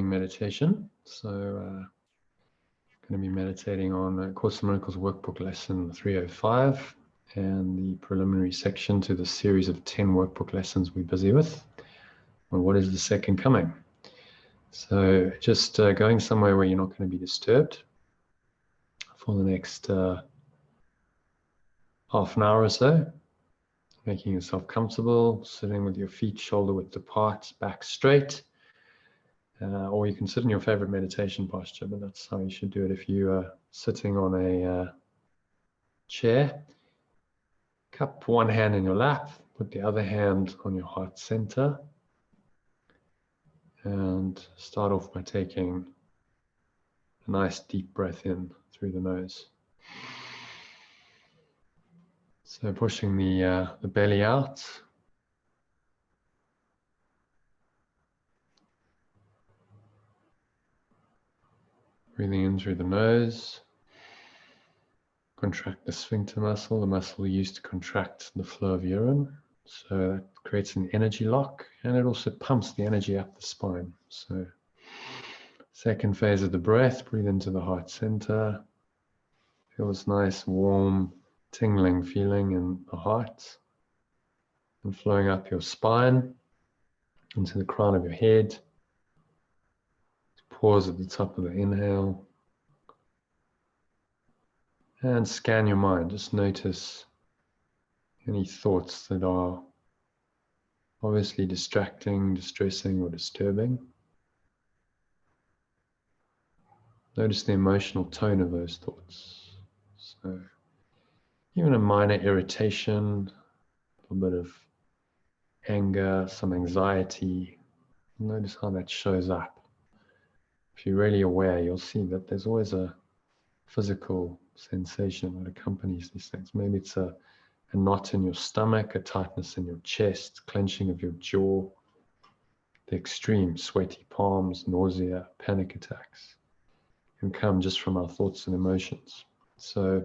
meditation. So going to be meditating on Course in Miracles Workbook Lesson 305 and the preliminary section to the series of 10 workbook lessons we're busy with. Well, what is the second coming? So just going somewhere where you're not going to be disturbed for the next half an hour or so, making yourself comfortable, sitting with your feet shoulder width apart, back straight. Or you can sit in your favorite meditation posture, but that's how you should do it. If you are sitting on a chair, cup one hand in your lap, put the other hand on your heart center, and start off by taking a nice deep breath in through the nose. So pushing the belly out. Breathing in through the nose. Contract the sphincter muscle, the muscle used to contract the flow of urine. So that creates an energy lock, and it also pumps the energy up the spine. So second phase of the breath, breathe into the heart center. Feel this nice, warm, tingling feeling in the heart and flowing up your spine into the crown of your head. Pause at the top of the inhale. And scan your mind. Just notice any thoughts that are obviously distracting, distressing, or disturbing. Notice the emotional tone of those thoughts. So even a minor irritation, a little bit of anger, some anxiety, notice how that shows up. If you're really aware, you'll see that there's always a physical sensation that accompanies these things. Maybe it's a knot in your stomach, a tightness in your chest, clenching of your jaw, the extreme sweaty palms, nausea, panic attacks can come just from our thoughts and emotions. So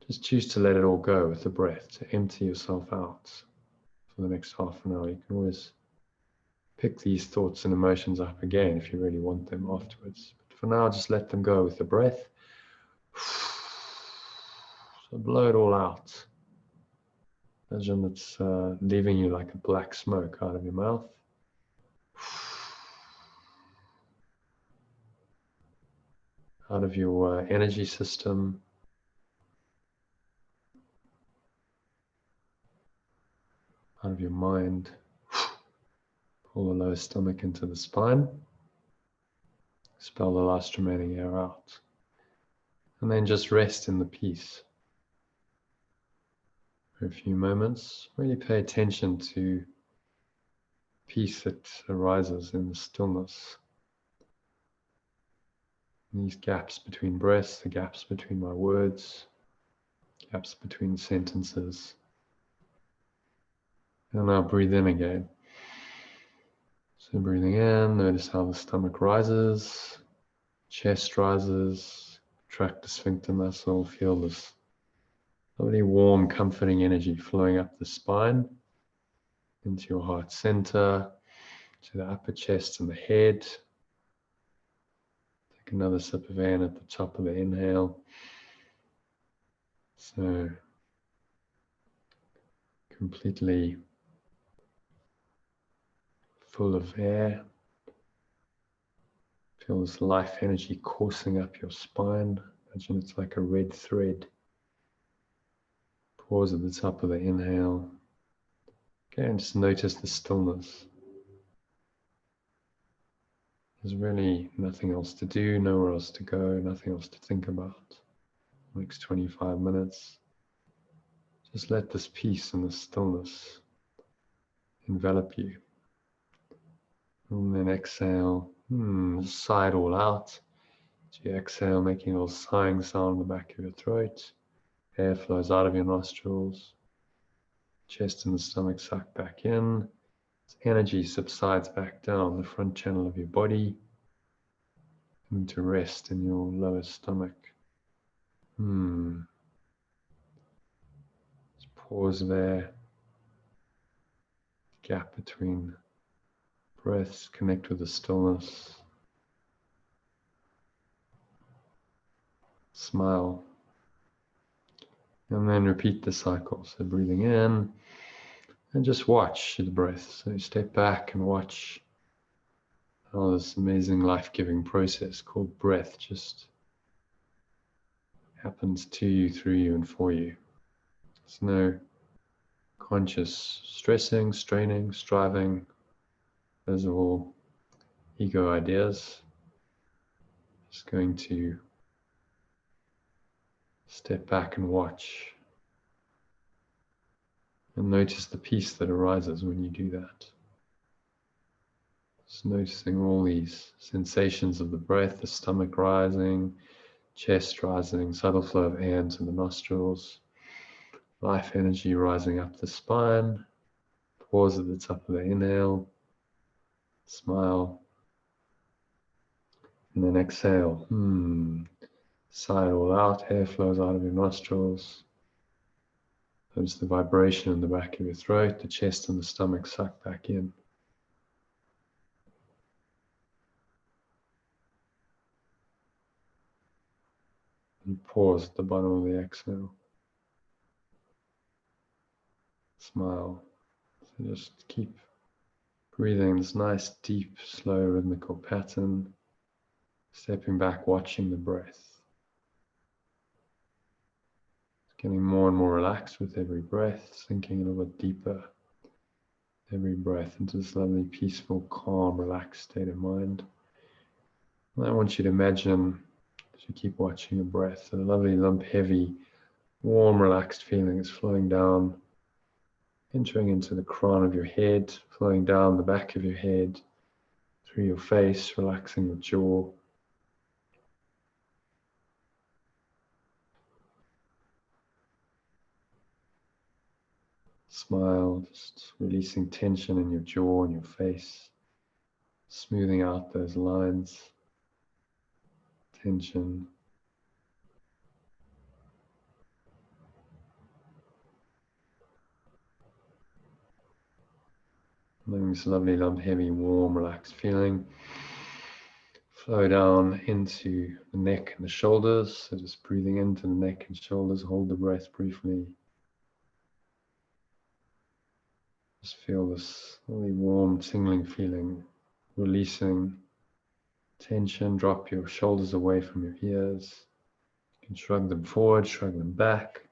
just choose to let it all go with the breath, to empty yourself out for the next half an hour. You can always pick these thoughts and emotions up again if you really want them afterwards. But for now, just let them go with the breath. So blow it all out. Imagine it's leaving you like a black smoke out of your mouth. Out of your energy system. Out of your mind. Pull the lower stomach into the spine. Expel the last remaining air out. And then just rest in the peace. For a few moments, really pay attention to peace that arises in the stillness. These gaps between breaths, the gaps between my words, gaps between sentences. And now breathe in again. So breathing in, notice how the stomach rises, chest rises, contract the sphincter muscle, feel this lovely warm, comforting energy flowing up the spine, into your heart center, to the upper chest and the head. Take another sip of air at the top of the inhale. So completely full of air. Feel this life energy coursing up your spine. Imagine it's like a red thread. Pause at the top of the inhale. Okay, and just notice the stillness. There's really nothing else to do, nowhere else to go, nothing else to think about. Next 25 minutes. Just let this peace and this stillness envelop you. And then exhale, sigh it all out. So you exhale, making a little sighing sound in the back of your throat. Air flows out of your nostrils. Chest and the stomach suck back in. As energy subsides back down the front channel of your body. And to rest in your lower stomach. Just pause there. Gap between breaths, connect with the stillness. Smile. And then repeat the cycle. So breathing in and just watch the breath. So step back and watch how this amazing life-giving process called breath just happens to you, through you, and for you. There's no conscious stressing, straining, striving. Those are all ego ideas. Just going to step back and watch and notice the peace that arises when you do that. Just noticing all these sensations of the breath, the stomach rising, chest rising, subtle flow of air into the nostrils, life energy rising up the spine, pause at the top of the inhale, smile, and then exhale. Sigh it all out, air flows out of your nostrils. Notice the vibration in the back of your throat, the chest and the stomach suck back in. And pause at the bottom of the exhale. Smile. So just keep breathing this nice, deep, slow, rhythmical pattern. Stepping back, watching the breath. Getting more and more relaxed with every breath, sinking a little bit deeper. Every breath into this lovely, peaceful, calm, relaxed state of mind. And I want you to imagine, as you keep watching your breath, a lovely, lump, heavy, warm, relaxed feeling is flowing down, entering into the crown of your head, flowing down the back of your head, through your face, relaxing the jaw. Smile, just releasing tension in your jaw and your face, smoothing out those lines, tension. Letting this lovely lump, heavy, warm, relaxed feeling flow down into the neck and the shoulders. So just breathing into the neck and shoulders, hold the breath briefly. Just feel this really warm, tingling feeling, releasing tension. Drop your shoulders away from your ears. You can shrug them forward, shrug them back.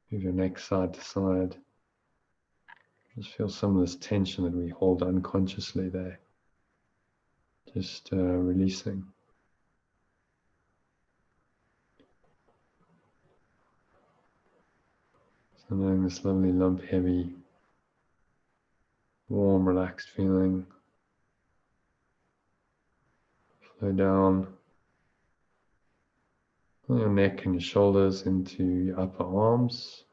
Move your neck side to side. Just feel some of this tension that we hold unconsciously there. Just releasing. So knowing this lovely lump, heavy, warm, relaxed feeling. Flow down on your neck and your shoulders into your upper arms.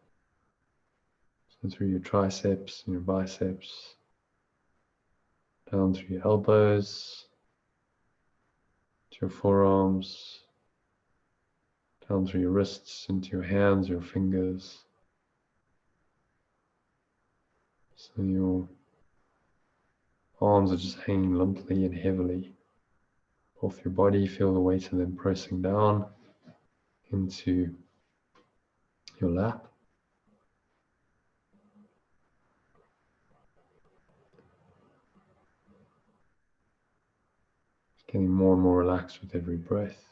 So through your triceps and your biceps. Down through your elbows, to your forearms, down through your wrists, into your hands, your fingers. So your arms are just hanging limply and heavily off your body. Feel the weight of them pressing down into your lap. Getting more and more relaxed with every breath.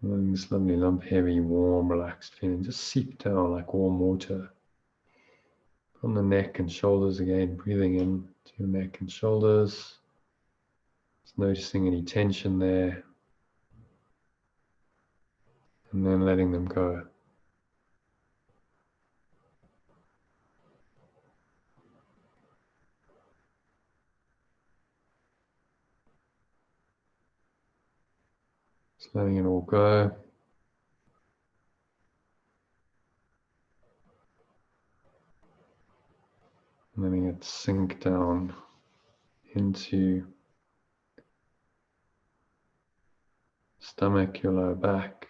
And letting this lovely lump, heavy, warm, relaxed feeling just seep down like warm water on the neck and shoulders again, breathing in to your neck and shoulders. Just noticing any tension there. And then letting them go. Just letting it all go. Letting it sink down into stomach, your lower back.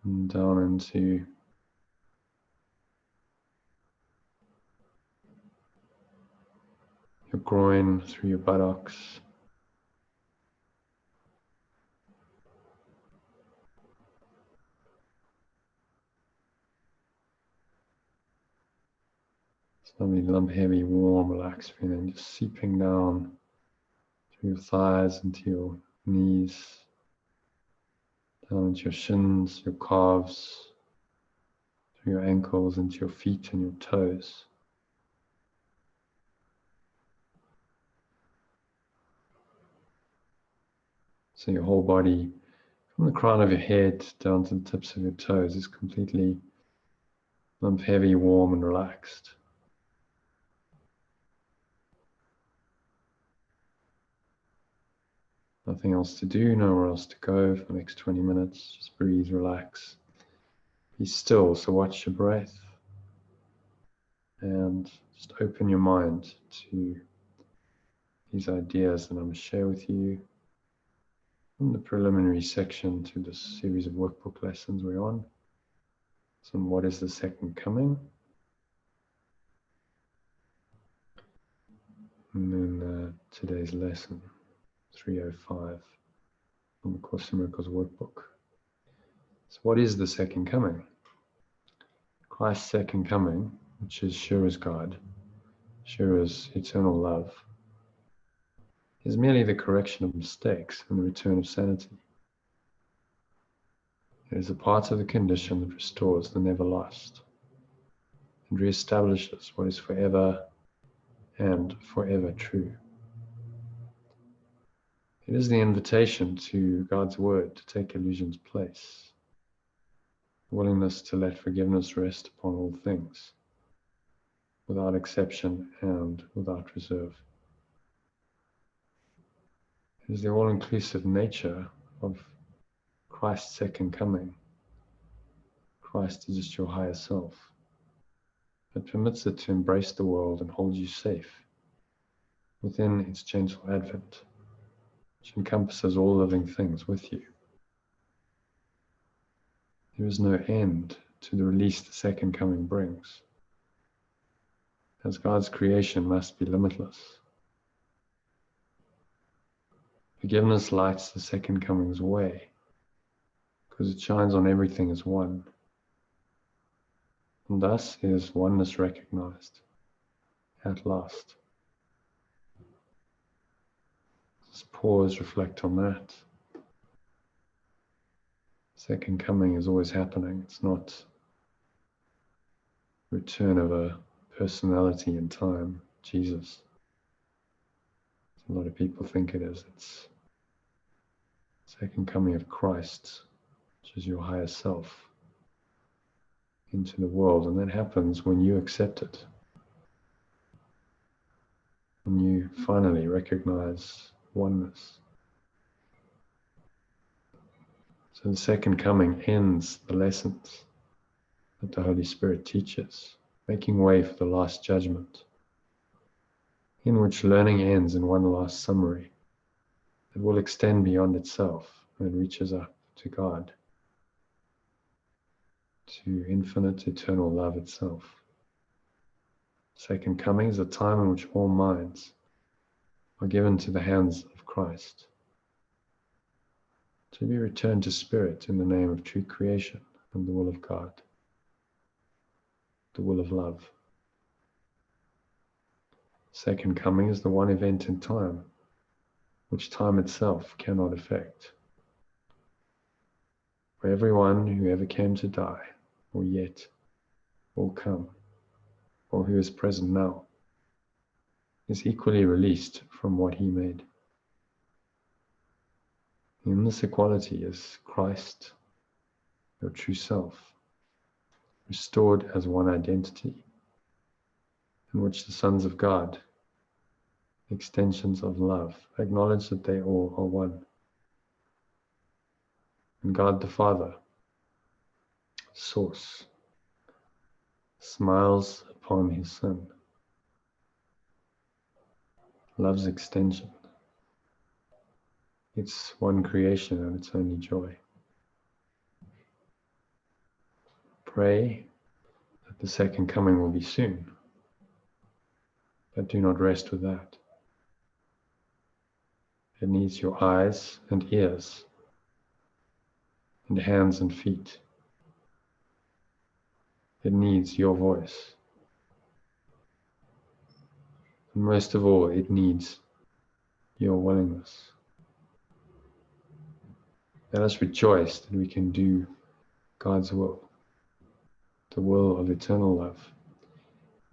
and down into your groin, through your buttocks, slowly lump heavy, warm, relaxed feeling just seeping down through your thighs into your knees, down into your shins, your calves, through your ankles, into your feet and your toes. So your whole body, from the crown of your head down to the tips of your toes, is completely lump heavy, warm and relaxed. Nothing else to do, nowhere else to go for the next 20 minutes. Just breathe, relax, be still. So watch your breath and just open your mind to these ideas that I'm going to share with you from the preliminary section to this series of workbook lessons we're on. So what is the second coming? And then today's lesson, 305 on the Course in Miracles workbook. So what is the second coming? Christ's second coming, which is sure as God, sure as eternal love, is merely the correction of mistakes and the return of sanity. It is a part of the condition that restores the never lost and reestablishes what is forever and forever true. It is the invitation to God's word to take illusion's place, the willingness to let forgiveness rest upon all things, without exception and without reserve. It is the all-inclusive nature of Christ's second coming. Christ is just your higher self. It permits it to embrace the world and hold you safe within its gentle advent, which encompasses all living things with you. There is no end to the release the second coming brings, as God's creation must be limitless. Forgiveness lights the second coming's way, because it shines on everything as one, and thus is oneness recognized at last. Just pause, reflect on that. Second coming is always happening. It's not return of a personality in time, Jesus. A lot of people think it is. It's second coming of Christ, which is your higher self, into the world. And that happens when you accept it. When you finally recognize oneness. So the second coming ends the lessons that the Holy Spirit teaches, making way for the last judgment, in which learning ends in one last summary that will extend beyond itself and reaches up to God, to infinite eternal love itself. Second coming is a time in which all minds are given to the hands of Christ, to be returned to spirit in the name of true creation and the will of God, the will of love. Second coming is the one event in time which time itself cannot affect, where everyone who ever came to die, or yet will come, or who is present now, is equally released from what he made. In this equality is Christ, your true self, restored as one identity, in which the sons of God, extensions of love, acknowledge that they all are one. And God the Father, source, smiles upon his Son, love's extension, its one creation and its only joy. Pray that the second coming will be soon, but do not rest with that. It needs your eyes and ears, and hands and feet. It needs your voice. And most of all, it needs your willingness. Let us rejoice that we can do God's will, the will of eternal love,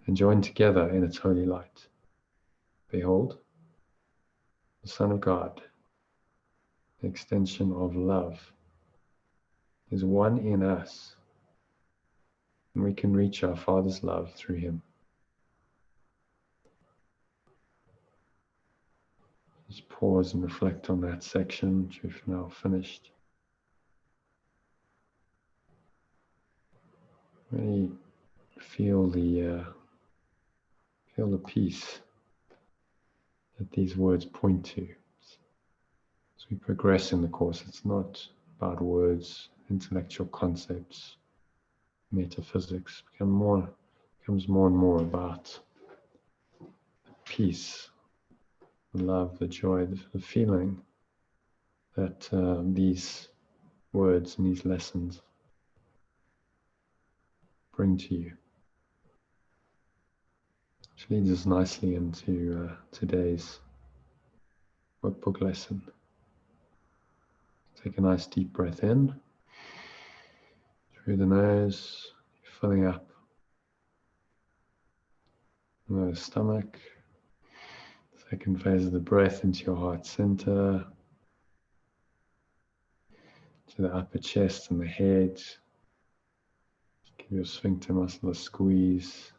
and join together in its holy light. Behold, the Son of God, the extension of love, is one in us, and we can reach our Father's love through him. Just pause and reflect on that section, which we've now finished. Really feel the peace that these words point to. As we progress in the course, it's not about words, intellectual concepts, metaphysics. It becomes more and more about the peace, the love, the joy, the feeling that these words and these lessons bring to you. Which leads us nicely into today's workbook lesson. Take a nice deep breath in through the nose, filling up the stomach. Second phase of the breath into your heart center, to the upper chest and the head. Give your sphincter muscle a squeeze.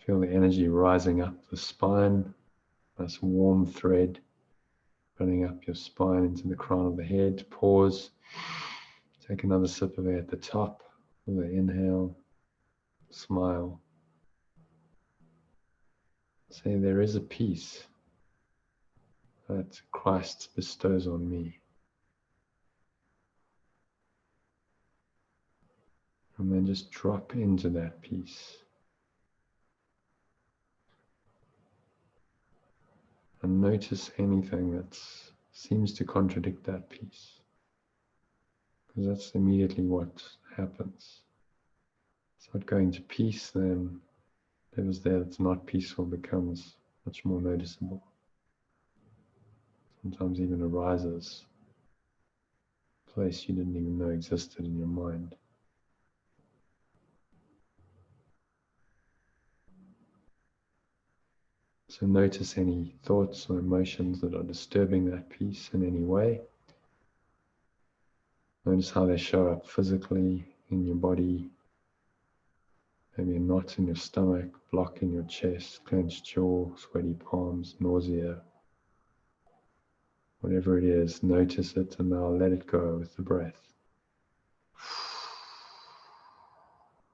Feel the energy rising up the spine. Nice warm thread running up your spine into the crown of the head. Pause. Take another sip of air at the top with an inhale. Smile. Say, there is a peace that Christ bestows on me. And then just drop into that peace. And notice anything that seems to contradict that peace. Because that's immediately what happens. Start going to peace, then whatever's there that's not peaceful becomes much more noticeable. Sometimes even arises a place you didn't even know existed in your mind. So notice any thoughts or emotions that are disturbing that peace in any way. Notice how they show up physically in your body. Maybe a knot in your stomach, block in your chest, clenched jaw, sweaty palms, nausea. Whatever it is, notice it and now let it go with the breath.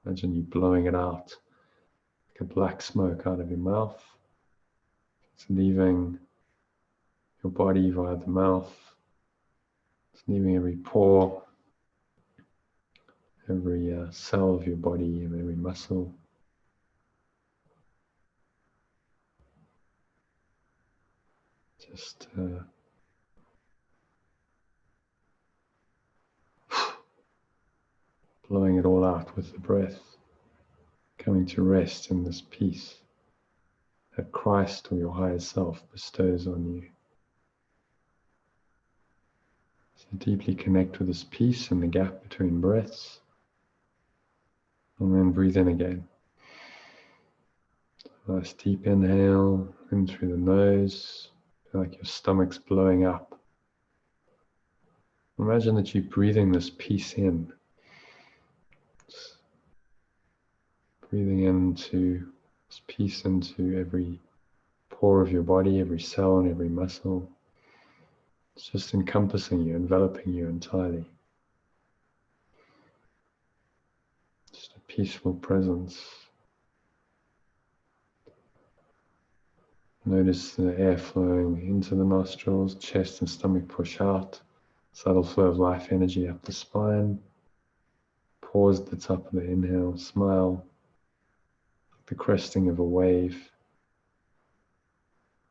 Imagine you blowing it out like a black smoke out of your mouth. It's leaving your body via the mouth. It's leaving every pore, every cell of your body and every muscle. Just blowing it all out with the breath, coming to rest in this peace that Christ or your higher self bestows on you. So deeply connect with this peace and the gap between breaths, and then breathe in again. Nice deep inhale in through the nose, feel like your stomach's blowing up. Imagine that you're breathing this peace in. Just breathing into this peace into every pore of your body, every cell and every muscle. It's just encompassing you, enveloping you entirely. Just a peaceful presence. Notice the air flowing into the nostrils, chest and stomach push out. Subtle flow of life energy up the spine. pause at the top of the inhale, smile, the cresting of a wave.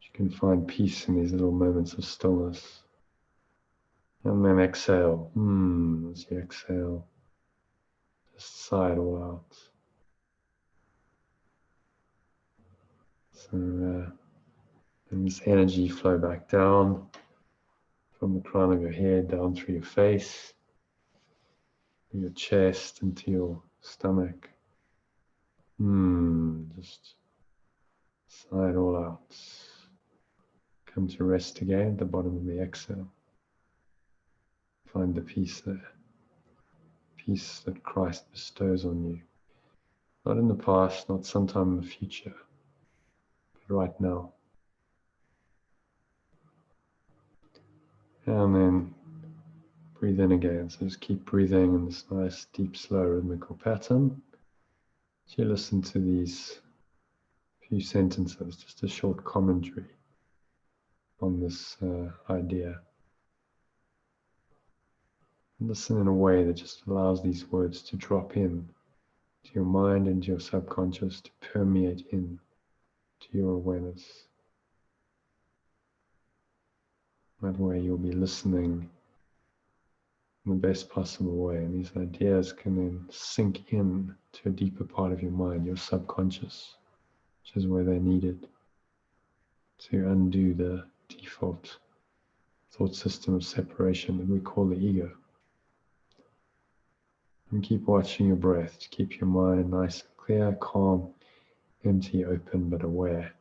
You can find peace in these little moments of stillness. And then exhale. As you exhale, just sigh it all out. So and this energy flow back down from the crown of your head down through your face, your chest into your stomach. Just sigh it all out. Come to rest again at the bottom of the exhale. Find the peace there. Peace that Christ bestows on you. Not in the past, not sometime in the future, but right now. And then breathe in again. So just keep breathing in this nice, deep, slow, rhythmical pattern. So you listen to these few sentences, just a short commentary on this idea. And listen in a way that just allows these words to drop in to your mind and to your subconscious, to permeate in to your awareness. That way you'll be listening in the best possible way, and these ideas can then sink in to a deeper part of your mind, your subconscious, which is where they're needed to undo the default thought system of separation that we call the ego. And keep watching your breath to keep your mind nice and clear, calm, empty, open, but aware.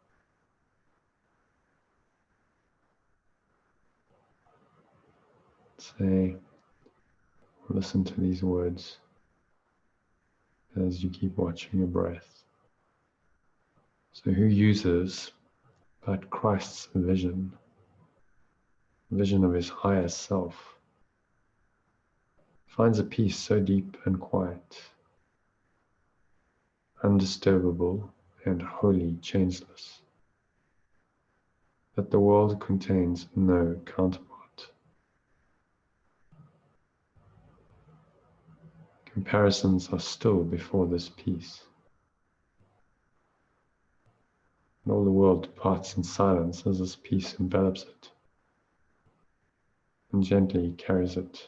Say, listen to these words as you keep watching your breath. So who uses but Christ's vision of his higher self, finds a peace so deep and quiet, undisturbable and wholly changeless, that the world contains no counterpart. Comparisons are still before this peace. And all the world departs in silence as this peace envelops it and gently carries it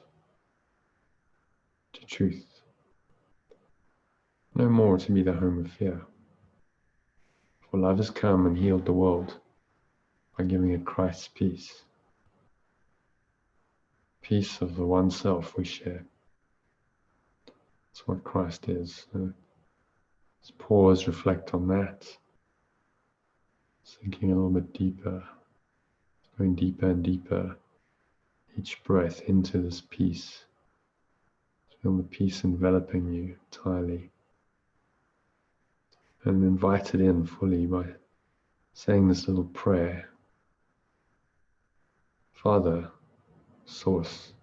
to truth. No more to be the home of fear. For love has come and healed the world by giving it Christ's peace. Peace of the one self we share. That's what Christ is. So let's pause, reflect on that. Sinking a little bit deeper, going deeper and deeper, each breath into this peace. Feel the peace enveloping you entirely. And invite it in fully by saying this little prayer. Father, Source,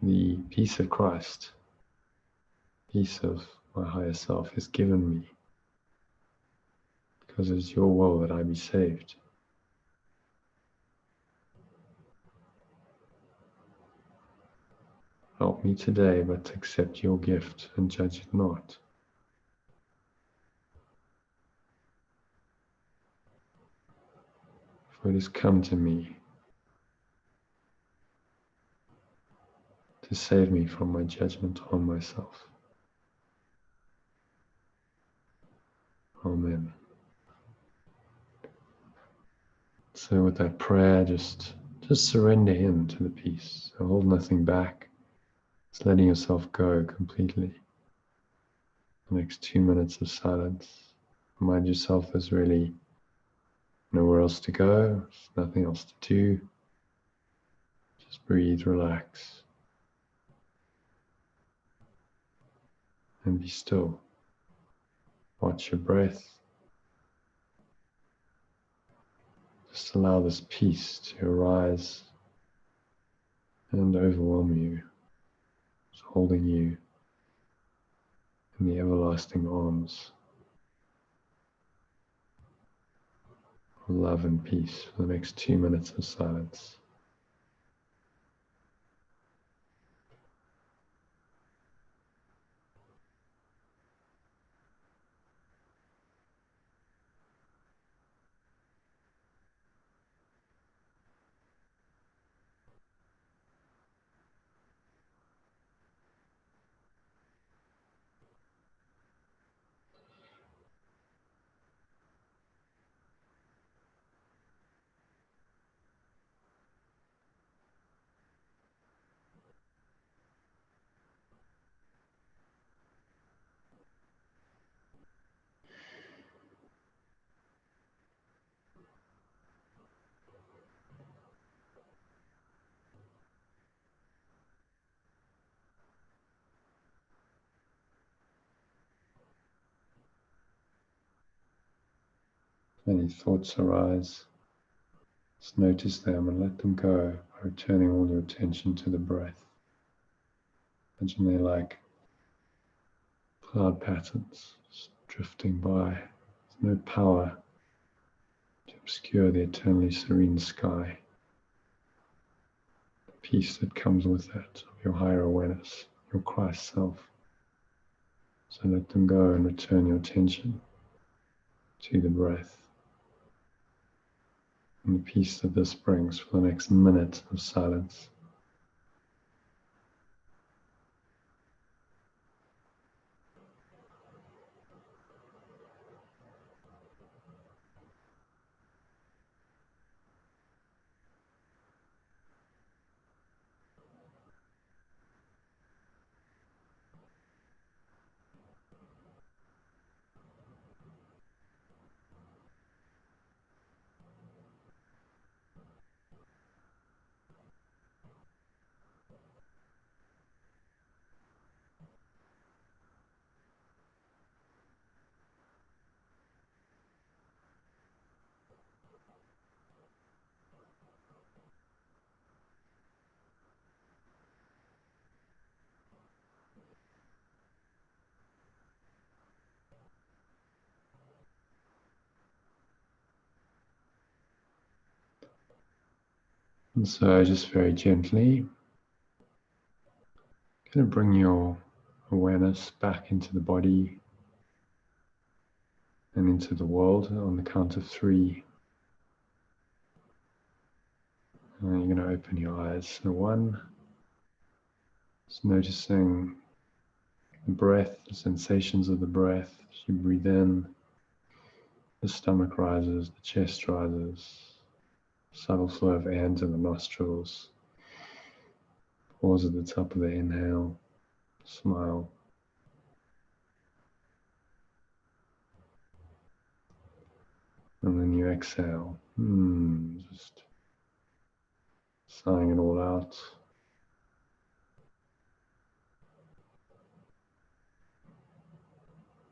the peace of Christ, peace of my higher self is given me because it is your will that I be saved. Help me today but to accept your gift and judge it not. For it has come to me to save me from my judgment on myself. Amen. So with that prayer, just surrender in to the peace. So hold nothing back. Just letting yourself go completely. The next 2 minutes of silence. Remind yourself there's really nowhere else to go. There's nothing else to do. Just breathe, relax, and be still. Watch your breath. Just allow this peace to arise and overwhelm you, just holding you in the everlasting arms of love and peace for the next 2 minutes of silence. Any thoughts arise, just notice them and let them go by returning all your attention to the breath. Imagine they're like cloud patterns just drifting by. There's no power to obscure the eternally serene sky. The peace that comes with that, of your higher awareness, your Christ self. So let them go and return your attention to the breath. And the peace that this brings for the next minute of silence. And so just very gently, kind of bring your awareness back into the body and into the world on the count of 3. And you're going to open your eyes. So 1, just noticing the breath, the sensations of the breath. As you breathe in, the stomach rises, the chest rises, subtle flow of air into the nostrils. Pause at the top of the inhale, smile. And then you exhale, just sighing it all out.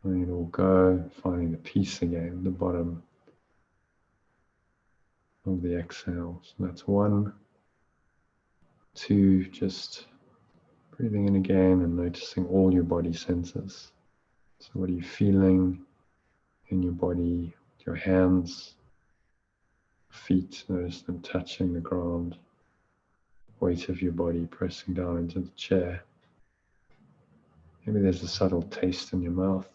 Letting it all go, finding the peace again at the bottom of the exhale. So that's 1. 2, just breathing in again and noticing all your body senses. So what are you feeling in your body, your hands, feet, notice them touching the ground, weight of your body pressing down into the chair. Maybe there's a subtle taste in your mouth.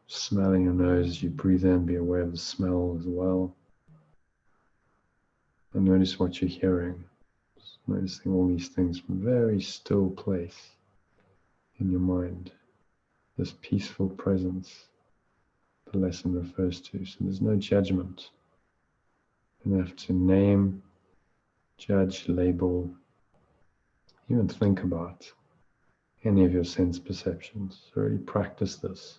Smelling your nose as you breathe in, be aware of the smell as well. And notice what you're hearing. Just noticing all these things from a very still place in your mind. This peaceful presence the lesson refers to. So there's no judgment. You don't have to name, judge, label, even think about any of your sense perceptions. So really practice this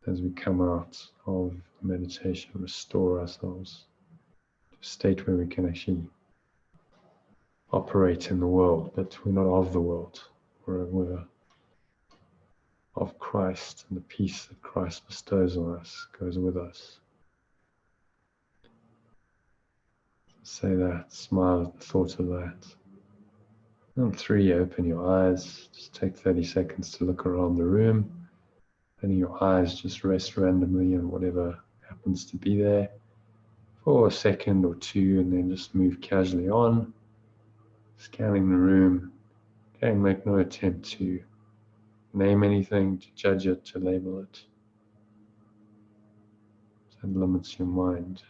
as we come out of meditation, restore ourselves to a state where we can actually operate in the world, but we're not of the world. We're of Christ, and the peace that Christ bestows on us goes with us. Say that, smile at the thought of that. And 3, open your eyes. Just take 30 seconds to look around the room. Letting your eyes just rest randomly on whatever happens to be there for a second or 2, and then just move casually on, scanning the room. Okay, make no attempt to name anything, to judge it, to label it. That limits your mind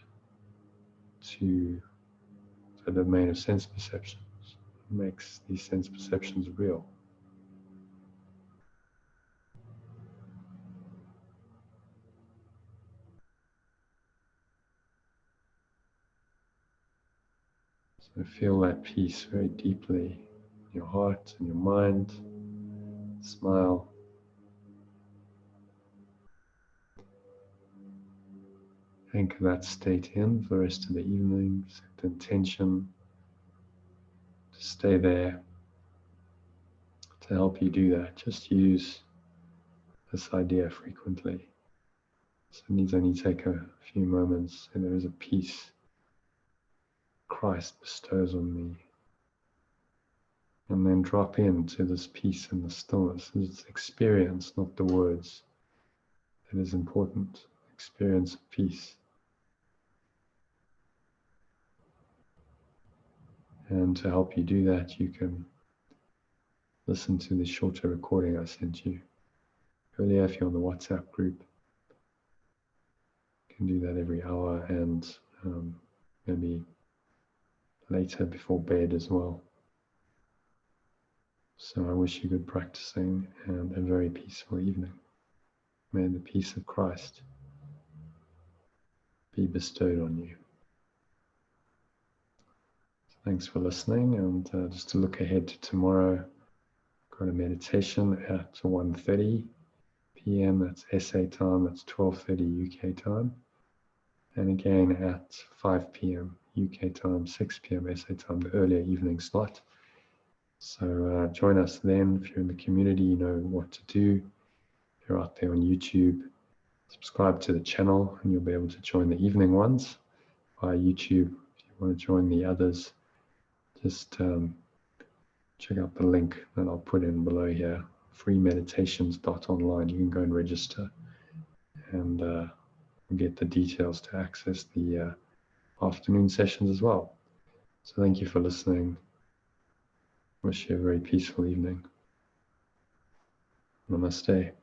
to the domain of sense perceptions. It makes these sense perceptions real. So feel that peace very deeply in your heart and your mind. Smile. Anchor that state in for the rest of the evening. Set the intention to stay there. To help you do that, just use this idea frequently. So it needs only take a few moments, and there is a peace Christ bestows on me. And then drop into this peace and the stillness. It's experience, not the words. That is important. Experience of peace. And to help you do that, you can listen to the shorter recording I sent you earlier if you're on the WhatsApp group. You can do that every hour and maybe later before bed as well. So I wish you good practicing and a very peaceful evening. May the peace of Christ be bestowed on you. Thanks for listening, and just to look ahead to tomorrow, I've got a meditation at 1:30 p.m. That's SA time, that's 12:30 UK time. And again at 5 p.m. UK time, 6 p.m. SA time, the earlier evening slot. So join us then. If you're in the community, you know what to do. If you're out there on YouTube, subscribe to the channel and you'll be able to join the evening ones via YouTube. If you want to join the others, just check out the link that I'll put in below here, freemeditations.online. You can go and register and get the details to access the afternoon sessions as well. So thank you for listening. Wish you a very peaceful evening. Namaste.